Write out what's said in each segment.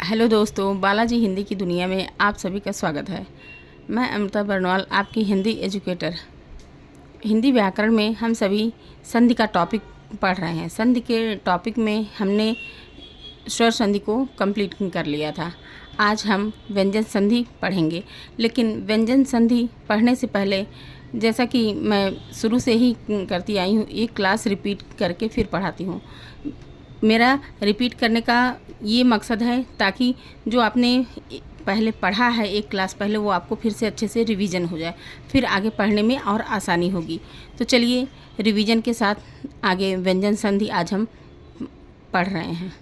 Hello दोस्तों, बालाजी हिंदी की दुनिया में आप सभी का स्वागत है। मैं अमृता बरनवाल, आपकी हिंदी एजुकेटर। हिंदी व्याकरण में हम सभी संधि का टॉपिक पढ़ रहे हैं। संधि के टॉपिक में हमने स्वर संधि को कंप्लीट कर लिया था। आज हम व्यंजन संधि पढ़ेंगे, लेकिन व्यंजन संधि पढ़ने से पहले, जैसा कि मैं शुरू से ही करती आई हूँ, एक क्लास रिपीट करके फिर पढ़ाती हूँ। मेरा रिपीट करने का ये मकसद है ताकि जो आपने पहले पढ़ा है एक क्लास पहले, वो आपको फिर से अच्छे से रिवीजन हो जाए, फिर आगे पढ़ने में और आसानी होगी। तो चलिए रिवीजन के साथ आगे व्यंजन संधि आज हम पढ़ रहे हैं।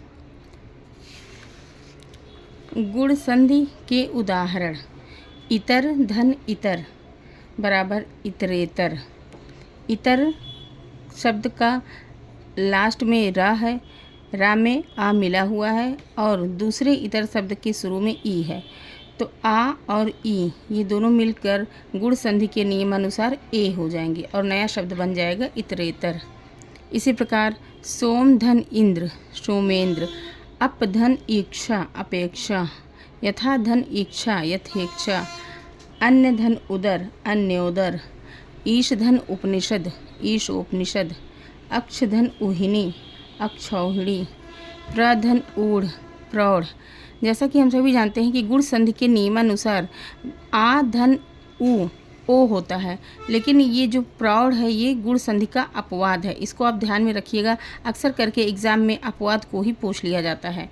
गुण संधि के उदाहरण: इतर धन इतर बराबर इतरेतर। इतर शब्द का लास्ट में र है, रा में आ मिला हुआ है और दूसरे इतर शब्द के शुरू में ई है, तो आ और ई ये दोनों मिलकर गुण संधि के नियमानुसार ए हो जाएंगे और नया शब्द बन जाएगा इतरेतर। इसी प्रकार सोम धन इंद्र सोमेंद्र, अप धन इक्षा अपेक्षा, यथा धन इक्षा यथेक्षा, अन्य धन उदर अन्योदर, ईश धन उपनिषद ईशोपनिषद, अक्ष धन उहिनी अक्षौहिणी, प्रधन ऊढ़ प्रौढ़। जैसा कि हम सभी जानते हैं कि गुण संधि के नियमानुसार आ धन उ ओ होता है, लेकिन ये जो प्रौढ़ है ये गुण संधि का अपवाद है। इसको आप ध्यान में रखिएगा, अक्सर करके एग्ज़ाम में अपवाद को ही पूछ लिया जाता है।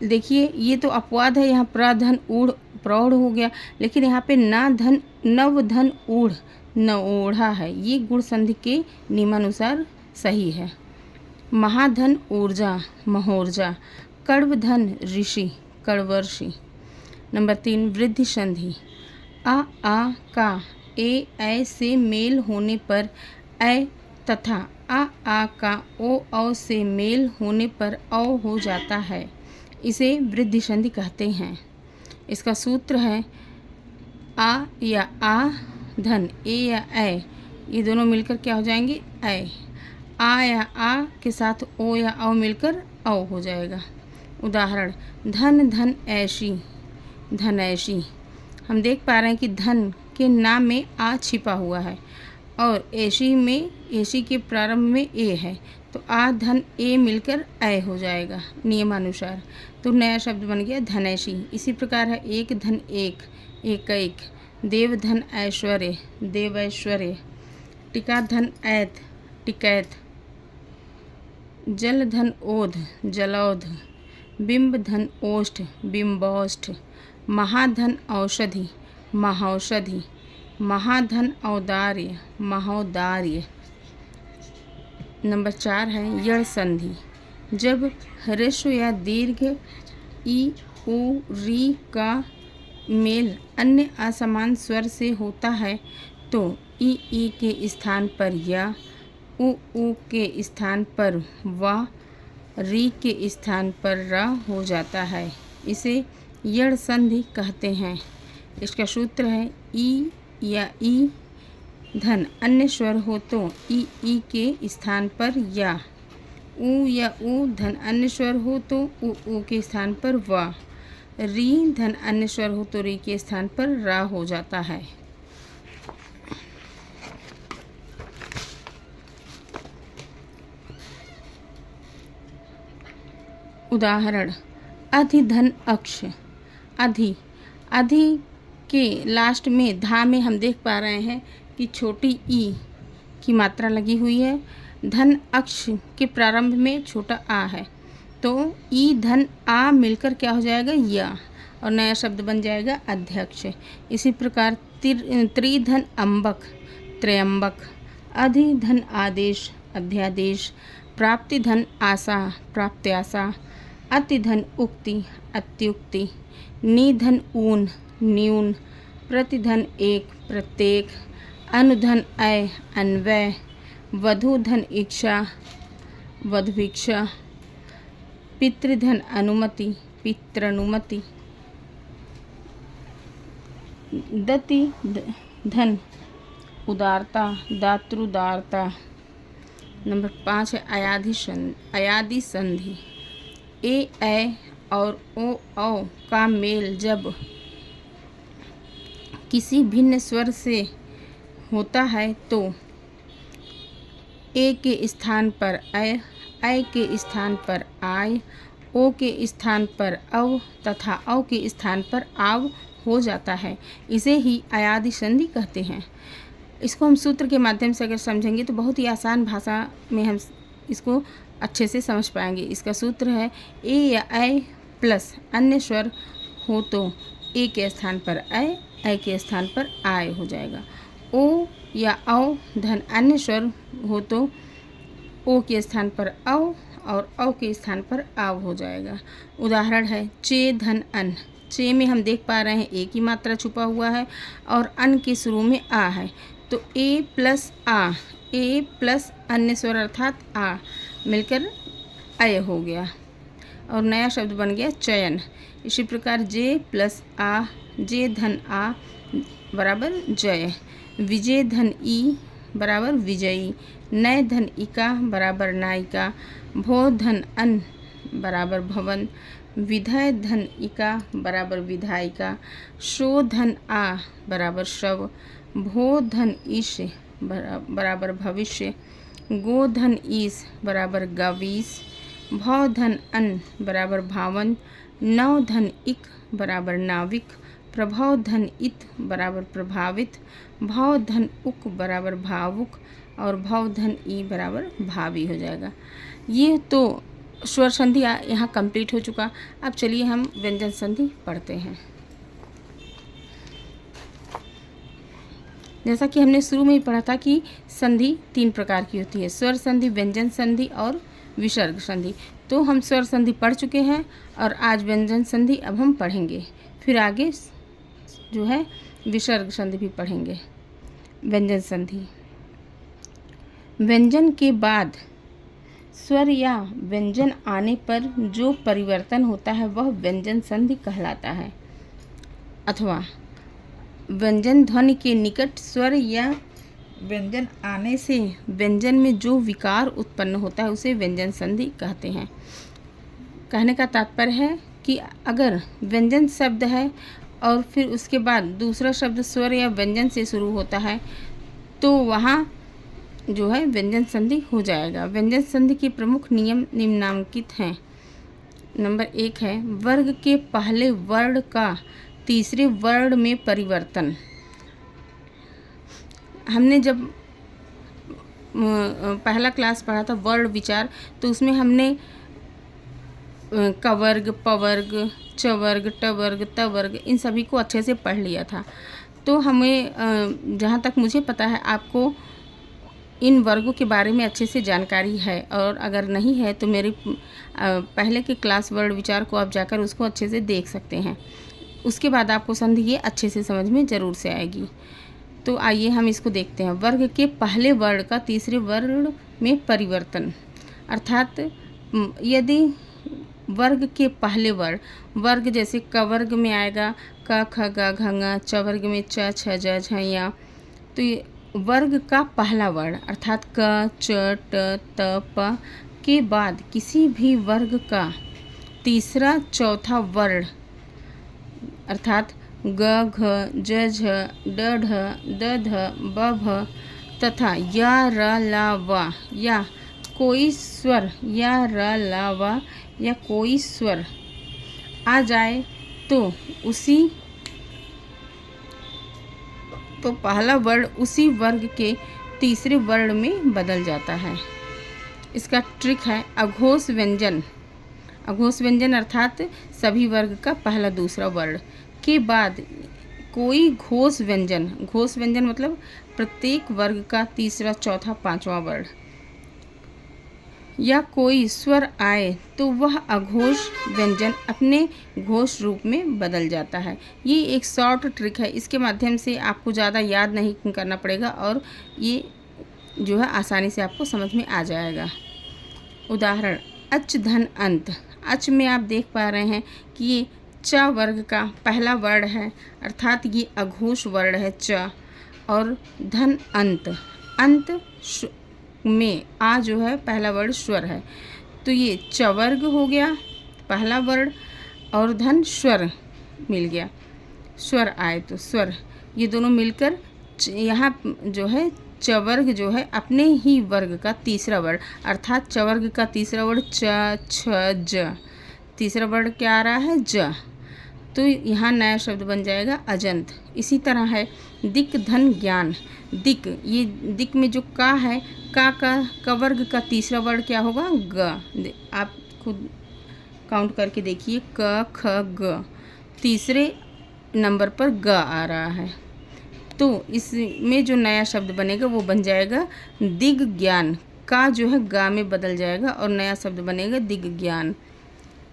देखिए ये तो अपवाद है, यहाँ प्रधन ऊढ़ प्रौढ़ हो गया, लेकिन यहाँ पे नव धन ऊढ़ नओढ़ा है, ये गुण संधि के नियमानुसार सही है। महाधन ऊर्जा महोर्जा, कड़व धन ऋषि कड़वर्षि। नंबर 3 वृद्धि संधि: आ का ए ऐ से मेल होने पर ऐ तथा आ का ओ औ से मेल होने पर औ हो जाता है, इसे वृद्धि संधि कहते हैं। इसका सूत्र है आ या आ धन ए या ऐ ये दोनों मिलकर क्या हो जाएंगे ऐ। आ या आ के साथ ओ या औ मिलकर औ हो जाएगा। उदाहरण: धन धन ऐशी धन ऐशी। हम देख पा रहे हैं कि धन के नाम में आ छिपा हुआ है और ऐशी में ऐशी के प्रारंभ में ए है, तो आ धन ए मिलकर ऐ हो जाएगा नियमानुसार, तो नया शब्द बन गया धनैशी। इसी प्रकार है एक धन एक एक, देव धन ऐश्वर्य देवैश्वर्य, टिका धन ऐत टिकैत, जल धन ओध जलौध, बिंब धन ओष्ठ बिंबौष्ठ, महाधन औषधि महौषधि, महाधन औदार्य महोदार्य। नंबर 4 है यड़ संधि: जब ह्रस्व या दीर्घ ई उ री का मेल अन्य असमान स्वर से होता है तो ई के स्थान पर या उ के स्थान पर व री के स्थान पर र हो जाता है, इसे यड़ संधि कहते हैं। इसका सूत्र है ई या ई धन अन्य स्वर हो तो ई के स्थान पर या उ धन अन्य स्वर हो तो उ के स्थान पर व, री धन अन्य स्वर हो तो री के स्थान पर रा हो जाता है। उदाहरण: अधि धन अक्ष अधि के लास्ट में धा में हम देख पा रहे हैं कि छोटी ई की मात्रा लगी हुई है। धन अक्ष के प्रारंभ में छोटा आ है, तो ई धन आ मिलकर क्या हो जाएगा या, और नया शब्द बन जाएगा अध्यक्ष। इसी प्रकार त्रिधन अम्बक त्रयंबक, अधि धन आदेश अध्यादेश, प्राप्ति धन आशा प्राप्त्याशा, अति धन उक्ति अत्युक्ति, निधन ऊन न्यून, प्रतिधन एक प्रत्येक, अनुधन ऐ अन्वय, वधु धन इच्छा वधुभिक्षा, पितृधन अनुमति पितृनुमति, दति धन उदारता दातृदारता। नंबर 5 है अयादि संधि: ए ऐ और ओ औ का मेल जब किसी भिन्न स्वर से होता है तो ए के स्थान पर ऐ के स्थान पर आय, ओ के स्थान पर अव तथा औ के स्थान पर आव हो जाता है। इसे ही अयादि संधि कहते हैं। इसको हम सूत्र के माध्यम से अगर समझेंगे तो बहुत ही आसान भाषा में हम इसको अच्छे से समझ पाएंगे। इसका सूत्र है ए या ऐ प्लस अन्य स्वर हो तो ए के स्थान पर ऐ के स्थान पर आय हो जाएगा। ओ या औ धन अन्य स्वर हो तो ओ के स्थान पर औ और औ के स्थान पर आव हो जाएगा। उदाहरण है चे धन अन। चे में हम देख पा रहे हैं ए की मात्रा छुपा हुआ है और अन के शुरू में आ है, तो ए प्लस आ, ए प्लस अन्य स्वर अर्थात आ मिलकर अय हो गया और नया शब्द बन गया चयन। इसी प्रकार जे प्लस आ, जे धन आ बराबर जय, विजय धन ई बराबर विजयी, नय धन इका बराबर नायिका, भो धन अन बराबर भवन, विधय धन इका बराबर विधायिका, शो धन आ बराबर शव, भो धन ईश बराबर भविष्य, गो धन ईस बराबर गवीस, भव धन अन बराबर भावन, नव धन इक बराबर नाविक, प्रभव धन इत बराबर प्रभावित, भव धन उक बराबर भावुक और भव धन ई बराबर भावी हो जाएगा। ये तो स्वर संधि यहाँ कंप्लीट हो चुका। अब चलिए हम व्यंजन संधि पढ़ते हैं। जैसा कि हमने शुरू में ही पढ़ा था कि संधि 3 प्रकार की होती है, स्वर संधि, व्यंजन संधि और विसर्ग संधि। तो हम स्वर संधि पढ़ चुके हैं और आज व्यंजन संधि अब हम पढ़ेंगे, फिर आगे जो है विसर्ग संधि भी पढ़ेंगे। व्यंजन संधि, व्यंजन के बाद स्वर या व्यंजन आने पर जो परिवर्तन होता है वह व्यंजन संधि कहलाता है, अथवा व्यंजन ध्वनि के निकट स्वर या व्यंजन आने से व्यंजन में जो विकार उत्पन्न होता है उसे व्यंजन संधि कहते हैं। कहने का तात्पर्य है कि अगर व्यंजन शब्द है और फिर उसके बाद दूसरा शब्द स्वर या व्यंजन से शुरू होता है तो वहाँ जो है व्यंजन संधि हो जाएगा। व्यंजन संधि के प्रमुख नियम निम्नांकित हैं। नंबर 1 है वर्ग के पहले वर्ण का तीसरे वर्ण में परिवर्तन। हमने जब पहला क्लास पढ़ा था वर्ण विचार, तो उसमें हमने कवर्ग, पवर्ग, चवर्ग, टवर्ग, तवर्ग इन सभी को अच्छे से पढ़ लिया था। तो हमें जहाँ तक मुझे पता है आपको इन वर्गों के बारे में अच्छे से जानकारी है, और अगर नहीं है तो मेरे पहले के क्लास वर्ण विचार को आप जाकर उसको अच्छे से देख सकते हैं। उसके बाद आपको संधि ये अच्छे से समझ में ज़रूर से आएगी। तो आइए हम इसको देखते हैं। वर्ग के पहले वर्ण का तीसरे वर्ण में परिवर्तन, अर्थात यदि वर्ग के पहले वर्ण, वर्ग जैसे कवर्ग में आएगा क ख ग घ ङ, चवर्ग में च छ ज झ य, तो ये वर्ग का पहला वर्ण अर्थात क च ट त प के बाद किसी भी वर्ग का तीसरा चौथा वर्ण अर्थात ग घ ज झ ड ढ द ध ब भ तथा या र ला व या कोई स्वर या र ला व या कोई स्वर आ जाए तो पहला वर्ण उसी वर्ग के तीसरे वर्ण में बदल जाता है। इसका ट्रिक है अघोष व्यंजन। अघोष व्यंजन अर्थात सभी वर्ग का पहला दूसरा वर्ण के बाद कोई घोष व्यंजन। घोष व्यंजन मतलब प्रत्येक वर्ग का तीसरा चौथा पांचवा वर्ण या कोई स्वर आए तो वह अघोष व्यंजन अपने घोष रूप में बदल जाता है। ये एक शॉर्ट ट्रिक है, इसके माध्यम से आपको ज़्यादा याद नहीं करना पड़ेगा और ये जो है आसानी से आपको समझ में आ जाएगा। उदाहरण अच धन अंत। अच में आप देख पा रहे हैं कि ये च वर्ग का पहला वर्ण है, अर्थात ये अघोष वर्ण है च, और धन अंत। अंत में आ जो है पहला वर्ण स्वर है, तो ये चवर्ग हो गया पहला वर्ण, और धन स्वर मिल गया, स्वर आए तो स्वर, ये दोनों मिलकर यहाँ जो है चवर्ग जो है अपने ही वर्ग का तीसरा वर्ण, अर्थात चवर्ग का तीसरा वर्ण च छ ज, तीसरा वर्ण क्या आ रहा है ज, तो यहाँ नया शब्द बन जाएगा अजंत। इसी तरह है दिक धन ज्ञान, दिक, ये दिक में जो का है, का वर्ग का तीसरा वर्ण क्या होगा ग, आप खुद काउंट करके देखिए क ख ग, तीसरे नंबर पर ग आ रहा है, तो इसमें जो नया शब्द बनेगा वो बन जाएगा दिग ज्ञान, का जो है गा में बदल जाएगा और नया शब्द बनेगा दिग ज्ञान।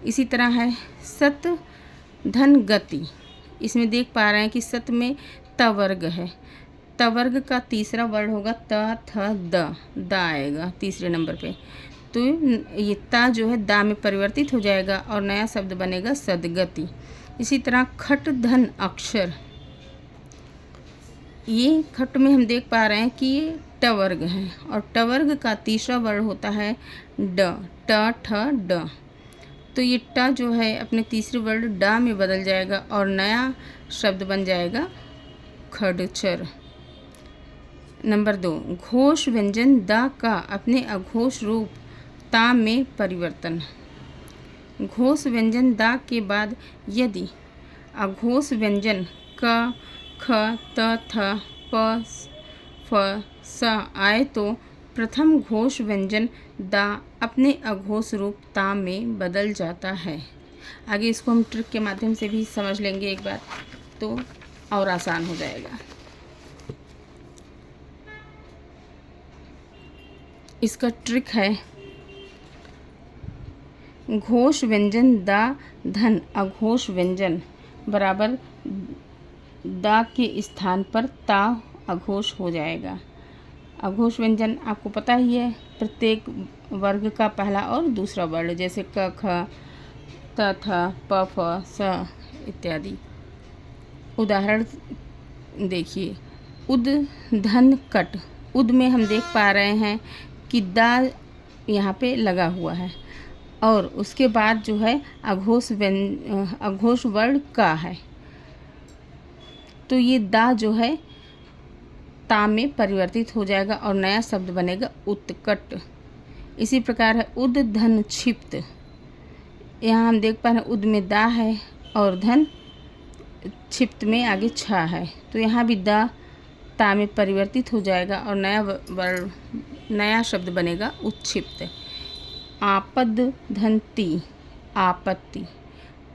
इसी तरह है सत धन गति, इसमें देख पा रहे हैं कि सत में त वर्ग है, त वर्ग का तीसरा वर्ण होगा त थ द आएगा तीसरे नंबर पे, तो ये ता जो है दा में परिवर्तित हो जाएगा और नया शब्द बनेगा सदगति। इसी तरह खट धन अक्षर, ये खट में हम देख पा रहे हैं कि ये ट वर्ग है और ट वर्ग का तीसरा वर्ण होता है ड, ट ठ ड, तो ये ट जो है अपने तीसरे वर्ण ड में बदल जाएगा और नया शब्द बन जाएगा खडचर। नंबर 2, घोष व्यंजन द का अपने अघोष रूप ता में परिवर्तन। घोष व्यंजन द के बाद यदि अघोष व्यंजन क ख त थ प फ स आए तो प्रथम घोष व्यंजन दा अपने अघोष रूप ता में बदल जाता है। आगे इसको हम ट्रिक के माध्यम से भी समझ लेंगे एक बार, तो और आसान हो जाएगा। इसका ट्रिक है घोष व्यंजन दा धन अघोष व्यंजन बराबर दा के स्थान पर ता अघोष हो जाएगा। अघोष व्यंजन आपको पता ही है, प्रत्येक वर्ग का पहला और दूसरा वर्ण, जैसे क ख त थ प फ स इत्यादि। उदाहरण देखिए, उद धन कट, उद में हम देख पा रहे हैं कि दा यहाँ पे लगा हुआ है और उसके बाद जो है अघोष वर्ण का है, तो ये दा जो है ता में परिवर्तित हो जाएगा और नया शब्द बनेगा उत्कट। इसी प्रकार है उद धन क्षिप्त, यहाँ हम देख पा रहे हैं उद में दा है और धन क्षिप्त में आगे छा है, तो यहाँ भी दा ता में परिवर्तित हो जाएगा और नया शब्द बनेगा उत्क्षिप्त। आपद धन ती आपत्ति,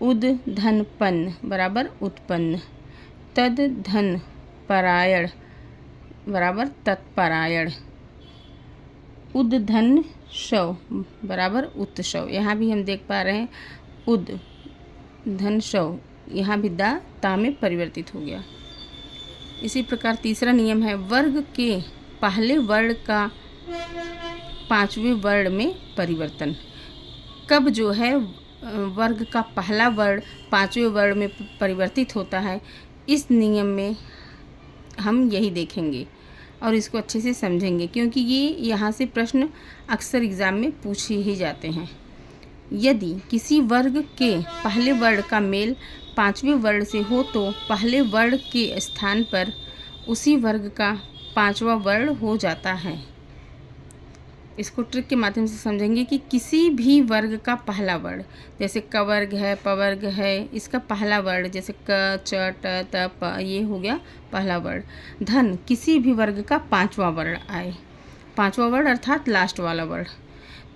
उद धन पन्न बराबर उत्पन्न, तद धन परायण बराबर तत्परायण, उद धन शव बराबर उत्सव। यहाँ भी हम देख पा रहे हैं उद धन शव, यहाँ भी दा ता में परिवर्तित हो गया। इसी प्रकार तीसरा नियम है वर्ग के पहले वर्ण का पांचवें वर्ण में परिवर्तन। कब जो है वर्ग का पहला वर्ण पांचवें वर्ण में परिवर्तित होता है, इस नियम में हम यही देखेंगे और इसको अच्छे से समझेंगे, क्योंकि ये यहाँ से प्रश्न अक्सर एग्ज़ाम में पूछे ही जाते हैं। यदि किसी वर्ग के पहले वर्ण का मेल पांचवें वर्ण से हो तो पहले वर्ण के स्थान पर उसी वर्ग का पांचवा वर्ण हो जाता है। इसको ट्रिक के माध्यम से समझेंगे कि किसी भी वर्ग का पहला वर्ण, जैसे क वर्ग है प वर्ग है, इसका पहला वर्ण जैसे क च ट त प, ये हो गया पहला वर्ण। धन किसी भी वर्ग का पांचवा वर्ण आए, पांचवा वर्ण अर्थात लास्ट वाला वर्ण,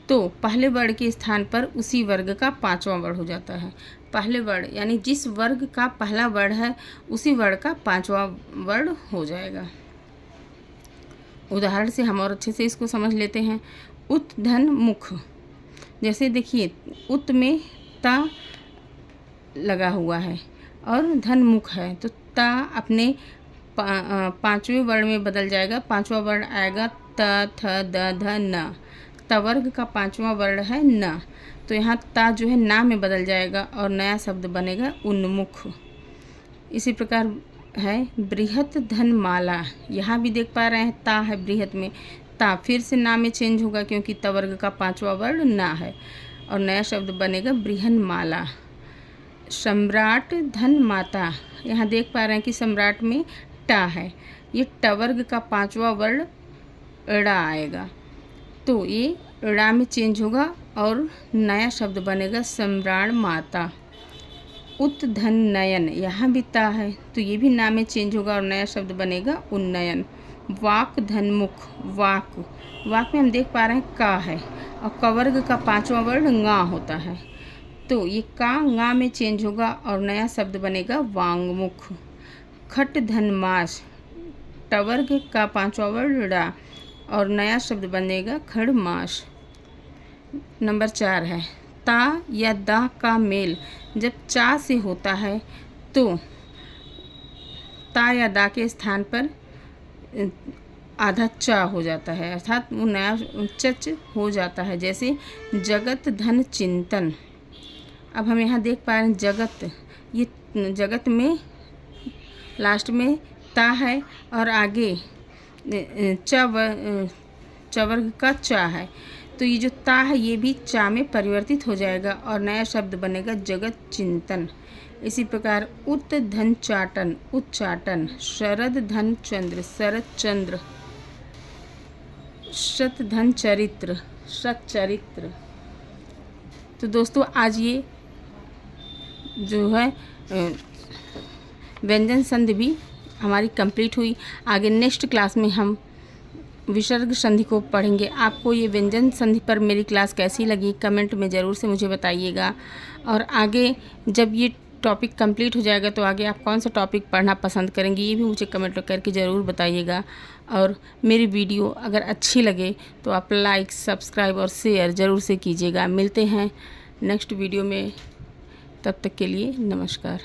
तो पहले वर्ण के स्थान पर उसी वर्ग का पांचवा वर्ण हो जाता है। पहले वर्ण यानी जिस वर्ग का पहला वर्ण है उसी वर्ण का पांचवा वर्ण हो जाएगा। उदाहरण से हम और अच्छे से इसको समझ लेते हैं। उत धन मुख, जैसे देखिए उत में ता लगा हुआ है और धन मुख है, तो ता अपने पांचवें वर्ण में बदल जाएगा। पांचवा वर्ण आएगा त थ द ध न, त वर्ग का पांचवा वर्ण है न, तो यहाँ ता जो है ना में बदल जाएगा और नया शब्द बनेगा उन्मुख। इसी प्रकार है बृहत धन माला, यहाँ भी देख पा रहे हैं ता है बृहत में, ता फिर से ना में चेंज होगा क्योंकि त वर्ग का पांचवा वर्ण ना है और नया शब्द बनेगा बृहन माला। सम्राट धन माता, यहाँ देख पा रहे हैं कि सम्राट में टा है, ये ट वर्ग का 5वां वर्ण ड़ा आएगा, तो ये ड़ा में चेंज होगा और नया शब्द बनेगा सम्राट माता। उत धन नयन, यहाँ भी ता है तो ये भी ना में चेंज होगा और नया शब्द बनेगा उन्नयन। वाक धन मुख, वाक, वाक में हम देख पा रहे हैं का है और क वर्ग का 5वां वर्ण ङा होता है, तो ये का ङा में चेंज होगा और नया शब्द बनेगा वांगमुख। खट धन मास, ट वर्ग का 5वां वर्ण ड़ा और नया शब्द बनेगा खड़मास। नंबर 4 है ता या दा का मेल जब चा से होता है तो ता या दा के स्थान पर आधा चा हो जाता है, अर्थात वो नया चच हो जाता है, जैसे जगत धन चिंतन। अब हम यहाँ देख पा रहे हैं जगत, ये जगत में लास्ट में ता है और आगे च वर्ग का चा है, तो ये जो ता है ये भी चा में परिवर्तित हो जाएगा और नया शब्द बनेगा जगत चिंतन। इसी प्रकार उत धन चाटन, उच्चाटन। शरद धन चंद्र, शरद चंद्र। शत धन चरित्र, सच्चरित्र। तो दोस्तों आज ये जो है व्यंजन संधि भी हमारी कंप्लीट हुई। आगे नेक्स्ट क्लास में हम विसर्ग संधि को पढ़ेंगे। आपको ये व्यंजन संधि पर मेरी क्लास कैसी लगी कमेंट में ज़रूर से मुझे बताइएगा, और आगे जब ये टॉपिक कंप्लीट हो जाएगा तो आगे आप कौन सा टॉपिक पढ़ना पसंद करेंगे ये भी मुझे कमेंट करके ज़रूर बताइएगा। और मेरी वीडियो अगर अच्छी लगे तो आप लाइक, सब्सक्राइब और शेयर ज़रूर से कीजिएगा। मिलते हैं नेक्स्ट वीडियो में, तब तक के लिए नमस्कार।